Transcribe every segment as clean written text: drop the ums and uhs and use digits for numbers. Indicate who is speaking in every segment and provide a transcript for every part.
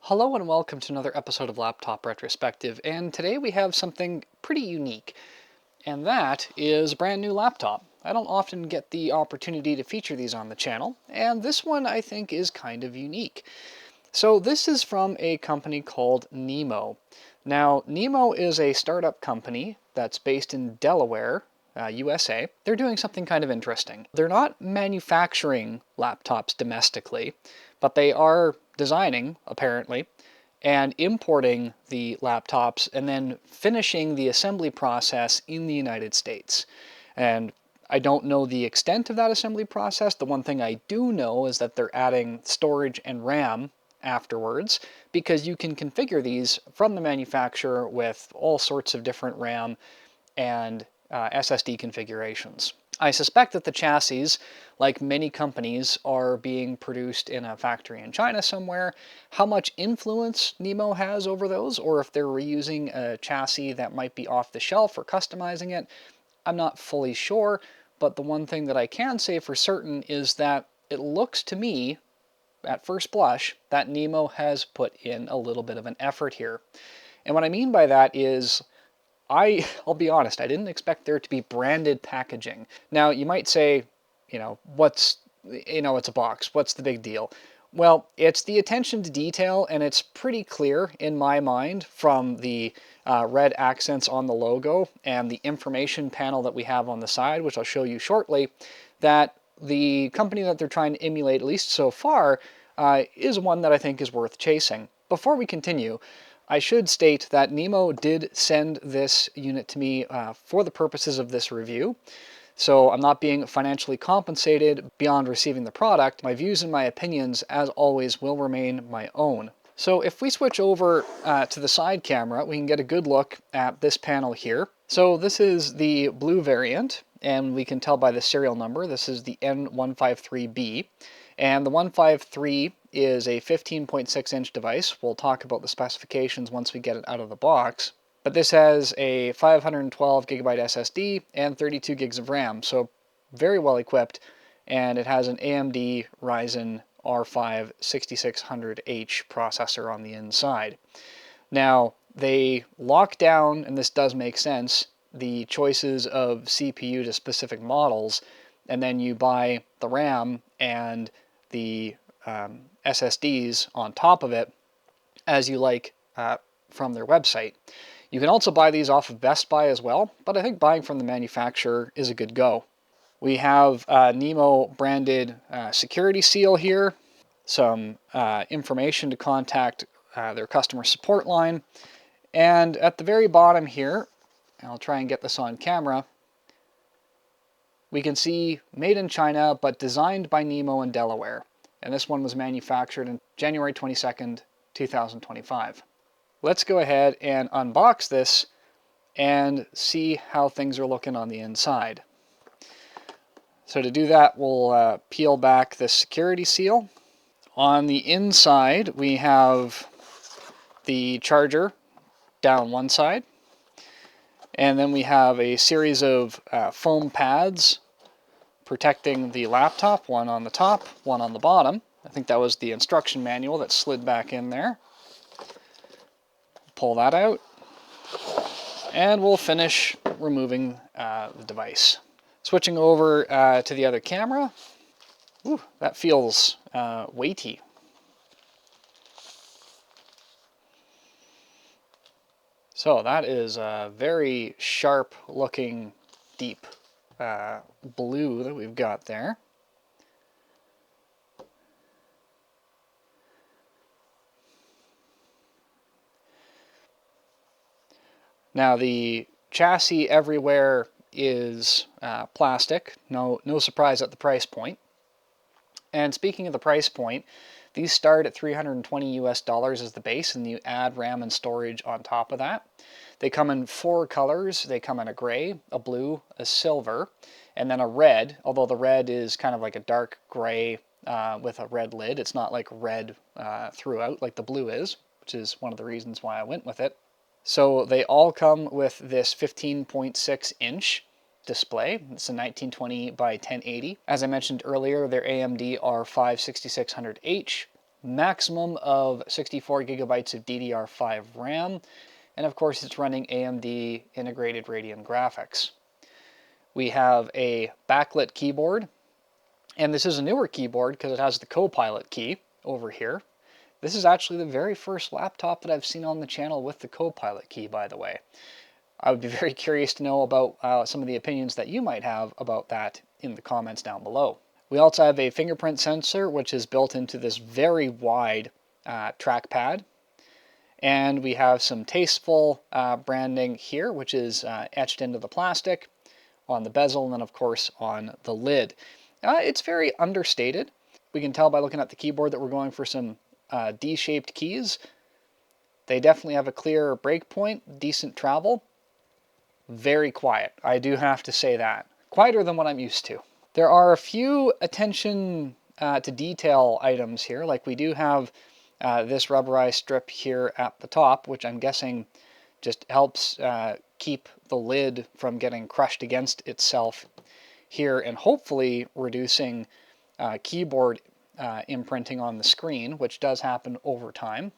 Speaker 1: Hello and welcome to another episode of Laptop Retrospective, and today we have something pretty unique, and that is a brand new laptop. I don't often get the opportunity to feature these on the channel, and this one I think is kind of unique. So this is from a company called Nimo. Now, Nimo is a startup company that's based in Delaware, USA. They're doing something kind of interesting. They're not manufacturing laptops domestically, but they are designing, apparently, and importing the laptops and then finishing the assembly process in the United States. And I don't know the extent of that assembly process. The one thing I do know is that they're adding storage and RAM afterwards, because you can configure these from the manufacturer with all sorts of different RAM and SSD configurations. I suspect that the chassis, like many companies, are being produced in a factory in China somewhere. How much influence Nimo has over those, or if they're reusing a chassis that might be off the shelf or customizing it, I'm not fully sure, but the one thing that I can say for certain is that it looks to me, at first blush, that Nimo has put in a little bit of an effort here. And what I mean by that is, I'll be honest, I didn't expect there to be branded packaging. Now, you might say, it's a box, what's the big deal? Well, it's the attention to detail, and it's pretty clear in my mind from the red accents on the logo and the information panel that we have on the side, which I'll show you shortly, that the company that they're trying to emulate, at least so far, is one that I think is worth chasing. Before we continue, I should state that Nimo did send this unit to me for the purposes of this review, so I'm not being financially compensated beyond receiving the product. My views and my opinions, as always, will remain my own. So if we switch over to the side camera, we can get a good look at this panel here. So this is the blue variant, and we can tell by the serial number, this is the N153B. And the 153 is a 15.6-inch device. We'll talk about the specifications once we get it out of the box. But this has a 512 gigabyte SSD and 32 gigs of RAM, so very well equipped. And it has an AMD Ryzen R5 6600H processor on the inside. Now, they lock down, and this does make sense, the choices of CPU to specific models, and then you buy the RAM and the SSDs on top of it as you like from their website. You can also buy these off of Best Buy as well, but I think buying from the manufacturer is a good go. We have Nimo branded security seal here, some information to contact their customer support line, and at the very bottom here, and I'll try and get this on camera, we can see made in China, but designed by Nimo in Delaware. And this one was manufactured on January 22nd, 2025. Let's go ahead and unbox this and see how things are looking on the inside. So to do that, we'll peel back the security seal. On the inside, we have the charger down one side, and then we have a series of foam pads protecting the laptop, one on the top, one on the bottom. I think that was the instruction manual that slid back in there. Pull that out, and we'll finish removing the device. Switching over to the other camera. Ooh, that feels weighty. So that is a very sharp looking deep blue that we've got there. Now the chassis everywhere is plastic, no surprise at the price point. And speaking of the price point, these start at $320 US as the base, and you add RAM and storage on top of that. They come in 4 colors. They come in a gray, a blue, a silver, and then a red, although the red is kind of like a dark gray with a red lid. It's not like red throughout like the blue is, which is one of the reasons why I went with it. So they all come with this 15.6-inch display. It's a 1920 by 1080. As I mentioned earlier, their AMD R5 6600H maximum of 64 gigabytes of DDR5 RAM, and of course it's running AMD integrated Radeon graphics. We have a backlit keyboard, and this is a newer keyboard because it has the Copilot key over here. This is actually the very first laptop that I've seen on the channel with the Copilot key, by the way. I would be very curious to know about some of the opinions that you might have about that in the comments down below. We also have a fingerprint sensor, which is built into this very wide trackpad. And we have some tasteful branding here, which is etched into the plastic on the bezel and then, of course, on the lid. It's very understated. We can tell by looking at the keyboard that we're going for some D-shaped keys. They definitely have a clear breakpoint, decent travel. Very quiet. I do have to say that. Quieter than what I'm used to. There are a few attention to detail items here, like we do have this rubberized strip here at the top, which I'm guessing just helps keep the lid from getting crushed against itself here and hopefully reducing keyboard imprinting on the screen, which does happen over time.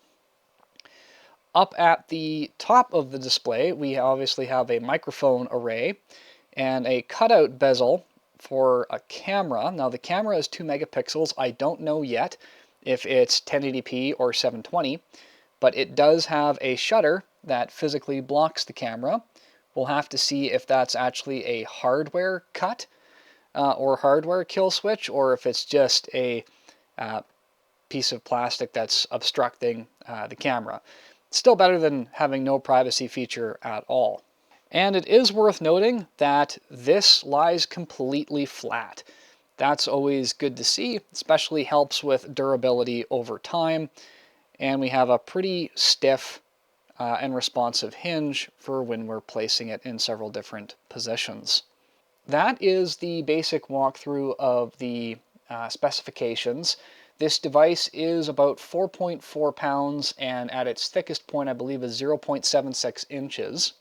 Speaker 1: Up at the top of the display, we obviously have a microphone array and a cutout bezel for a camera. Now the camera is 2 megapixels. I don't know yet if it's 1080p or 720, but it does have a shutter that physically blocks the camera. We'll have to see if that's actually a hardware cut or hardware kill switch, or if it's just a piece of plastic that's obstructing the camera. Still better than having no privacy feature at all. And it is worth noting that this lies completely flat. That's always good to see, especially helps with durability over time. And we have a pretty stiff and responsive hinge for when we're placing it in several different positions. That is the basic walkthrough of the specifications. This device is about 4.4 pounds and at its thickest point I believe is 0.76 inches.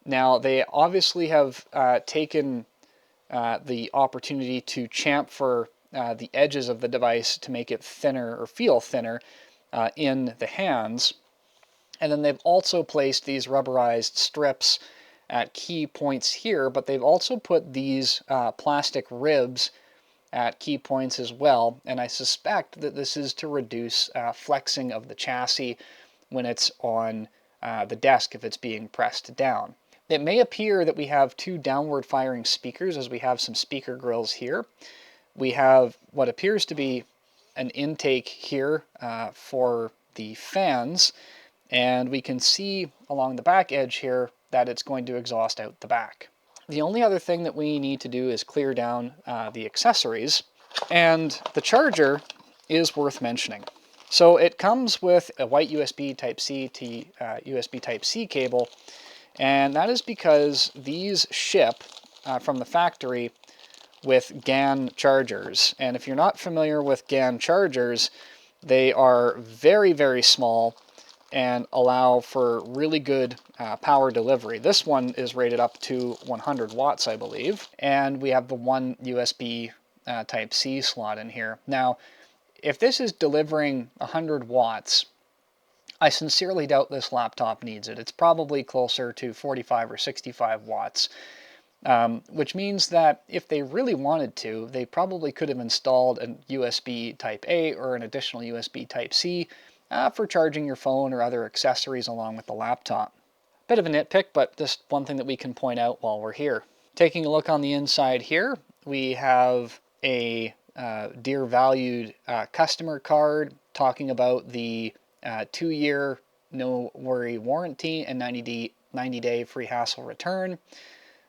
Speaker 1: Now they obviously have taken the opportunity to chamfer the edges of the device to make it thinner or feel thinner in the hands. And then they've also placed these rubberized strips at key points here, but they've also put these plastic ribs at key points as well, and I suspect that this is to reduce flexing of the chassis when it's on the desk if it's being pressed down. It may appear that we have 2 downward firing speakers, as we have some speaker grills here. We have what appears to be an intake here for the fans, and we can see along the back edge here that it's going to exhaust out the back. The only other thing that we need to do is clear down the accessories, and the charger is worth mentioning. So it comes with a white USB Type-C to USB Type-C cable, and that is because these ship from the factory with GAN chargers. And if you're not familiar with GAN chargers, they are very, very small and allow for really good power delivery. This one is rated up to 100 watts, I believe, and we have the one USB Type-C slot in here. Now, if this is delivering 100 watts, I sincerely doubt this laptop needs it. It's probably closer to 45 or 65 watts, which means that if they really wanted to, they probably could have installed a USB Type-A or an additional USB Type-C for charging your phone or other accessories along with the laptop. Bit of a nitpick, but just one thing that we can point out while we're here. Taking a look on the inside here, we have a dear valued customer card talking about the 2-year no worry warranty and 90-day free hassle return.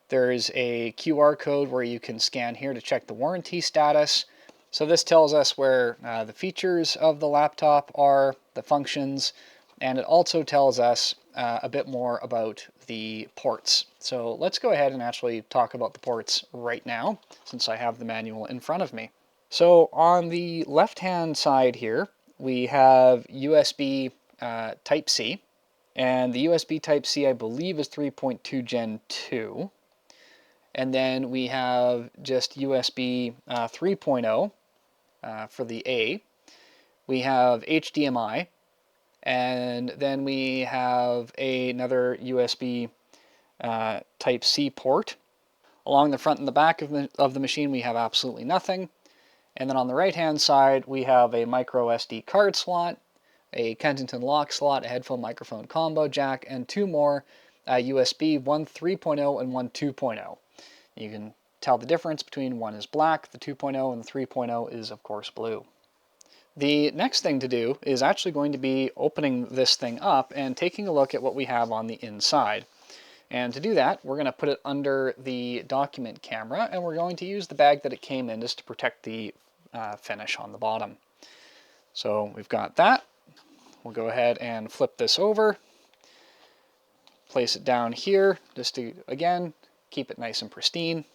Speaker 1: There's a QR code where you can scan here to check the warranty status. So this tells us where the features of the laptop are, the functions, and it also tells us a bit more about the ports. So let's go ahead and actually talk about the ports right now, since I have the manual in front of me. So on the left-hand side here, we have USB Type-C, and the USB Type-C I believe is 3.2 Gen 2. And then we have just USB 3.0 for the A. we have HDMI, and then we have another USB Type-C port. Along the front and the back of the machine, we have absolutely nothing. And then on the right-hand side, we have a micro SD card slot, a Kensington lock slot, a headphone microphone combo jack, and two more USB, one 3.0 and one 2.0. You can tell the difference between one is black, the 2.0, and the 3.0 is, of course, blue. The next thing to do is actually going to be opening this thing up and taking a look at what we have on the inside. And to do that, we're going to put it under the document camera, and we're going to use the bag that it came in just to protect the finish on the bottom. So we've got that. We'll go ahead and flip this over, place it down here, just to, again, keep it nice and pristine.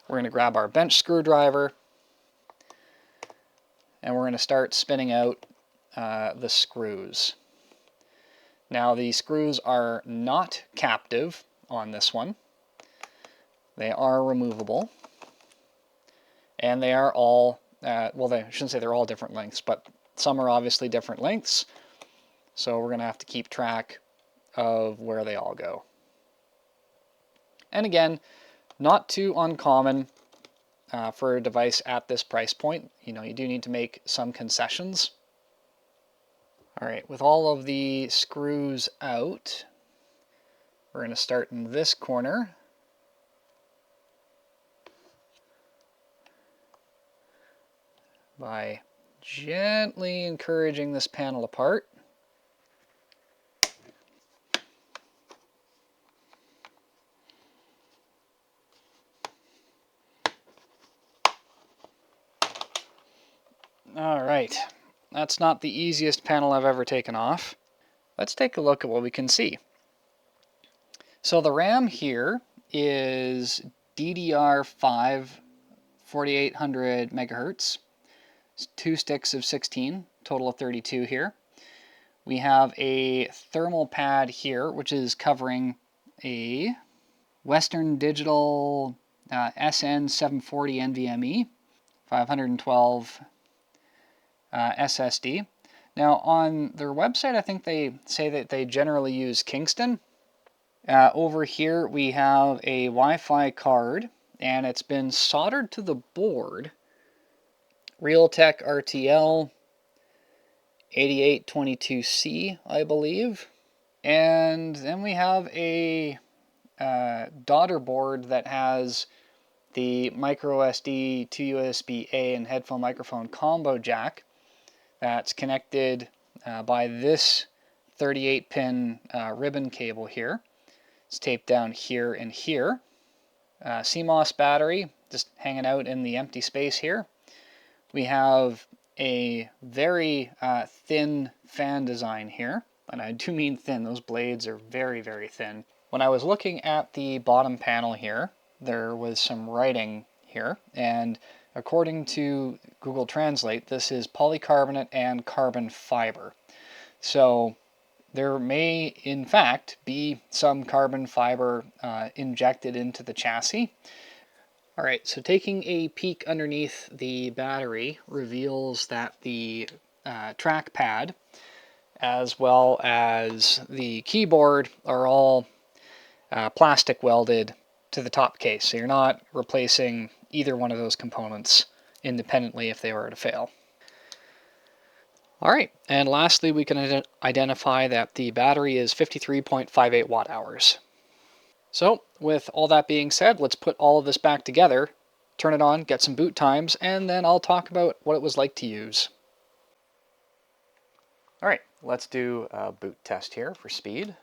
Speaker 1: We're going to grab our bench screwdriver, and we're going to start spinning out the screws. Now, the screws are not captive on this one. They are removable, and they are all, well, I shouldn't say they're all different lengths, but some are obviously different lengths, so we're going to have to keep track of where they all go. And again, not too uncommon for a device at this price point. You know, you do need to make some concessions. All right, with all of the screws out, we're going to start in this corner. By gently encouraging this panel apart. All right, that's not the easiest panel I've ever taken off. Let's take a look at what we can see. So the RAM here is DDR5 4800 megahertz. It's 2 sticks of 16, total of 32 here. We have a thermal pad here, which is covering a Western Digital SN740 NVMe, 512 SSD. Now on their website, I think they say that they generally use Kingston. Over here we have a Wi-Fi card, and it's been soldered to the board. Realtek RTL 8822C, I believe. And then we have a daughter board that has the micro SD, 2 USB-A, and headphone microphone combo jack that's connected by this 38-pin ribbon cable here. It's taped down here and here. CMOS battery just hanging out in the empty space here. We have a very thin fan design here, and I do mean thin. Those blades are very, very thin. When I was looking at the bottom panel here, there was some writing here, and according to Google Translate, this is polycarbonate and carbon fiber. So there may, in fact, be some carbon fiber injected into the chassis. All right, so taking a peek underneath the battery reveals that the trackpad as well as the keyboard are all plastic welded to the top case. So you're not replacing either one of those components independently if they were to fail. All right, and lastly, we can identify that the battery is 53.58 watt hours. So with all that being said, let's put all of this back together, turn it on, get some boot times, and then I'll talk about what it was like to use. All right, let's do a boot test here for speed.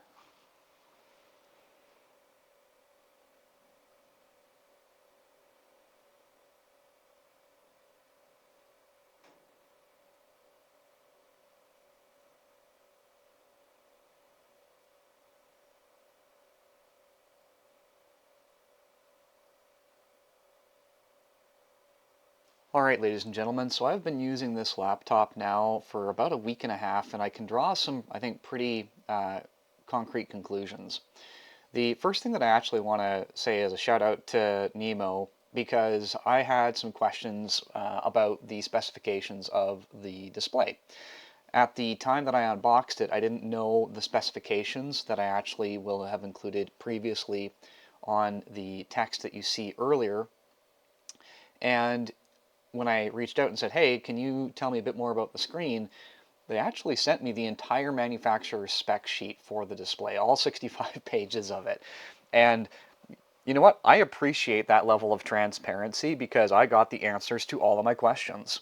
Speaker 1: Alright, ladies and gentlemen, so I've been using this laptop now for about a week and a half, and I can draw some, I think, pretty concrete conclusions. The first thing that I actually want to say is a shout out to Nimo because I had some questions about the specifications of the display. At the time that I unboxed it, I didn't know the specifications that I actually will have included previously on the text that you see earlier. And when I reached out and said, hey, can you tell me a bit more about the screen, they actually sent me the entire manufacturer's spec sheet for the display, all 65 pages of it. And you know what? I appreciate that level of transparency because I got the answers to all of my questions.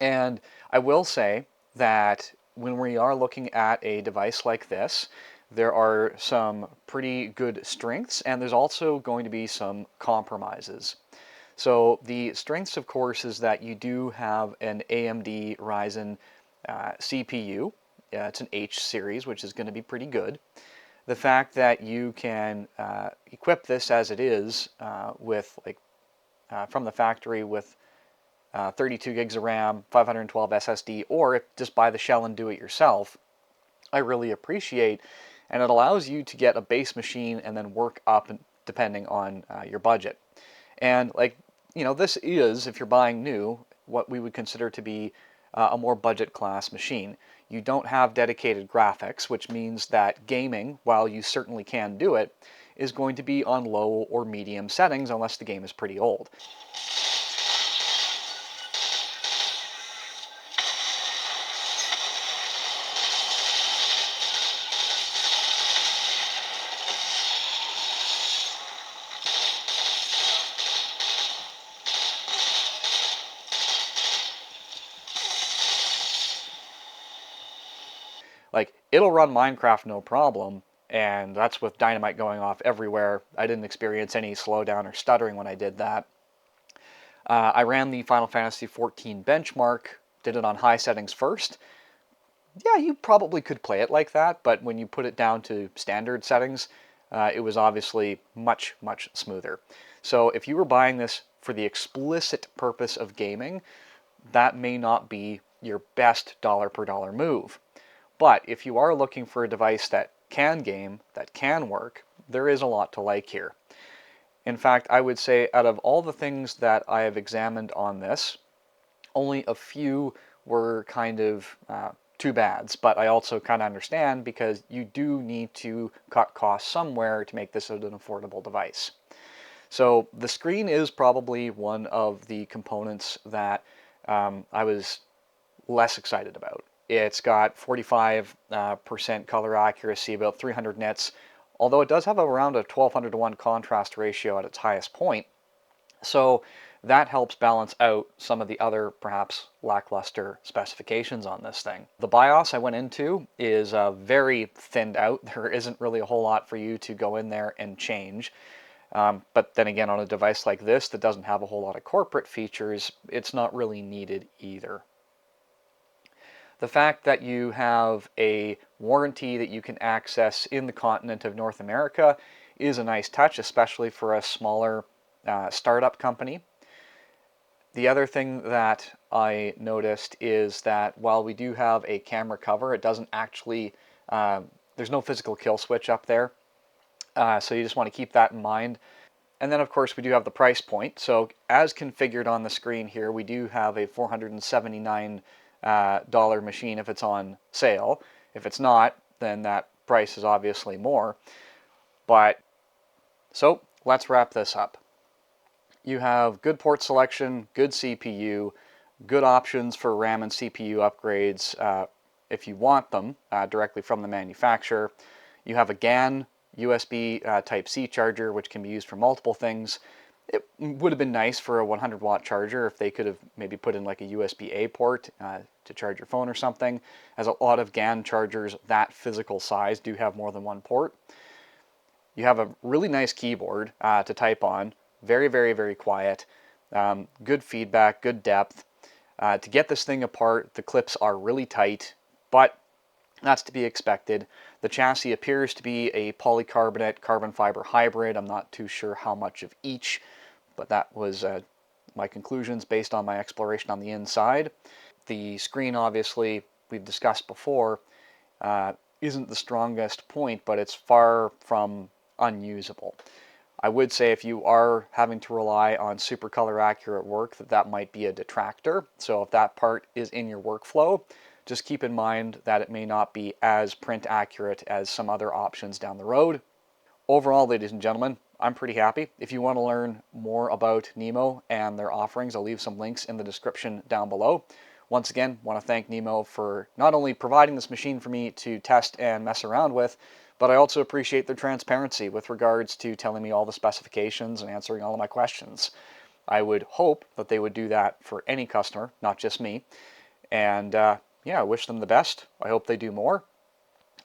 Speaker 1: And I will say that when we are looking at a device like this, there are some pretty good strengths, and there's also going to be some compromises. So the strengths, of course, is that you do have an AMD Ryzen CPU. It's an H series, which is going to be pretty good. The fact that you can equip this as it is with from the factory with 32 gigs of RAM, 512 SSD, or just buy the shell and do it yourself, I really appreciate. And it allows you to get a base machine and then work up depending on your budget. And this is, if you're buying new, what we would consider to be a more budget class machine. You don't have dedicated graphics, which means that gaming, while you certainly can do it, is going to be on low or medium settings unless the game is pretty old. Like, it'll run Minecraft no problem, and that's with dynamite going off everywhere. I didn't experience any slowdown or stuttering when I did that. I ran the Final Fantasy XIV benchmark, did it on high settings first. Yeah, you probably could play it like that, but when you put it down to standard settings, it was obviously much, much smoother. So if you were buying this for the explicit purpose of gaming, that may not be your best dollar per dollar move. But if you are looking for a device that can game, that can work, there is a lot to like here. In fact, I would say out of all the things that I have examined on this, only a few were kind of too bads, but I also kind of understand because you do need to cut costs somewhere to make this an affordable device. So the screen is probably one of the components that I was less excited about. It's got 45% color accuracy, about 300 nits, although it does have around a 1200 to 1 contrast ratio at its highest point. So that helps balance out some of the other perhaps lackluster specifications on this thing. The BIOS I went into is very thinned out. There isn't really a whole lot for you to go in there and change. But then again, on a device like this that doesn't have a whole lot of corporate features, it's not really needed either. The fact that you have a warranty that you can access in the continent of North America is a nice touch, especially for a smaller startup company. The other thing that I noticed is that while we do have a camera cover, it doesn't actually, there's no physical kill switch up there. So you just want to keep that in mind. And then of course we do have the price point. So as configured on the screen here, we do have a $479 machine if it's on sale. If it's not, then that price is obviously more. But so let's wrap this up. You have good port selection, good CPU, good options for RAM and CPU upgrades if you want them directly from the manufacturer. You have a GAN USB Type-C charger, which can be used for multiple things. It would have been nice for a 100-watt charger if they could have maybe put in like a USB-A port to charge your phone or something, as a lot of GAN chargers that physical size do have more than one port. You have a really nice keyboard to type on, very, very, very quiet, good feedback, good depth. To get this thing apart, the clips are really tight, but that's to be expected. The chassis appears to be a polycarbonate carbon fiber hybrid. I'm not too sure how much of each, but that was my conclusions based on my exploration on the inside. The screen, obviously, we've discussed before, isn't the strongest point, but it's far from unusable. I would say if you are having to rely on super color accurate work, that might be a detractor. So if that part is in your workflow, just keep in mind that it may not be as print accurate as some other options down the road. Overall, ladies and gentlemen, I'm pretty happy. If you want to learn more about Nimo and their offerings, I'll leave some links in the description down below. Once again, I want to thank Nimo for not only providing this machine for me to test and mess around with, but I also appreciate their transparency with regards to telling me all the specifications and answering all of my questions. I would hope that they would do that for any customer, not just me. And yeah, I wish them the best. I hope they do more.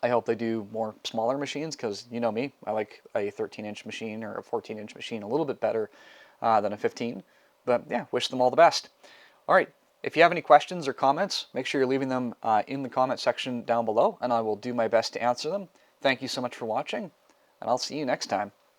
Speaker 1: I hope they do more smaller machines because you know me, I like a 13-inch machine or a 14-inch machine a little bit better than a 15. But yeah, wish them all the best. All right, if you have any questions or comments, make sure you're leaving them in the comment section down below, and I will do my best to answer them. Thank you so much for watching, and I'll see you next time.